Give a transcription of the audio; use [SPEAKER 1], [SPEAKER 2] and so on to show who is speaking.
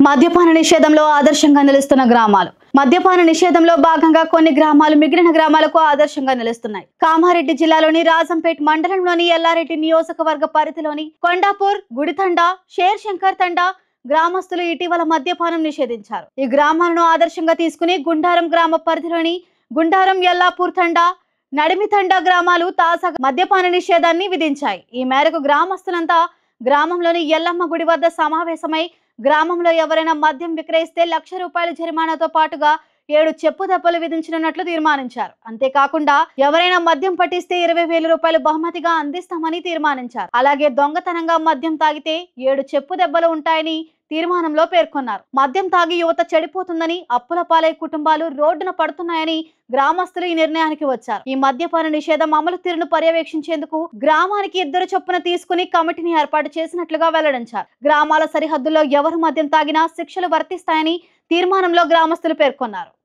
[SPEAKER 1] మద్యపాన నిషేధంలో ఆదర్శంగా నిలుస్తున్న గ్రామాలు. మద్యపాన నిషేధంలో భాగంగా కొన్ని గ్రామాలు మిగిలిన గ్రామాలకు ఆదర్శంగా నిలుస్తున్నాయి. కామారెడ్డి జిల్లాలోని రాజంపేట్ మండలంలోని ఎల్లారెడ్డి నియోజకవర్గ పరిధిలోని కొండాపూర్, గుడితండ, షేర్ శంకర్ తండా గ్రామస్తులు ఇటీవల మద్యపానం నిషేధించారు. ఈ గ్రామాలను ఆదర్శంగా తీసుకుని గుండారం గ్రామ పరిధిలోని గుండారం, ఎల్లాపూర్ తండా, నడిమి తండా గ్రామాలు తాజాగా మద్యపాన నిషేధాన్ని విధించాయి. ఈ మేరకు గ్రామస్తులంతా గ్రామంలోని ఎల్లమ్మ గుడి వద్ద సమావేశమై గ్రామంలో ఎవరైనా మద్యం విక్రయిస్తే ₹1,00,000 జరిమానాతో పాటుగా 7 చెప్పు దెబ్బలు విధించనున్నట్లు తీర్మానించారు. అంతేకాకుండా ఎవరైనా మద్యం పట్టిస్తే ₹20,000 బహుమతిగా అందిస్తామని తీర్మానించారు. అలాగే దొంగతనంగా మద్యం తాగితే 7 చెప్పు దెబ్బలు ఉంటాయని తీర్మానంలో పేర్కొన్నారు. మద్యం తాగి యువత చెడిపోతుందని, అప్పుల పాలై కుటుంబాలు రోడ్డున పడుతున్నాయని గ్రామస్తులు ఈ నిర్ణయానికి వచ్చారు. ఈ మద్యపాన నిషేధం అమలు తీరును పర్యవేక్షించేందుకు గ్రామానికి 2 చొప్పున తీసుకుని కమిటీని ఏర్పాటు చేసినట్లుగా వెల్లడించారు. గ్రామాల సరిహద్దుల్లో ఎవరు మద్యం తాగినా శిక్షలు వర్తిస్తాయని తీర్మానంలో గ్రామస్తులు పేర్కొన్నారు.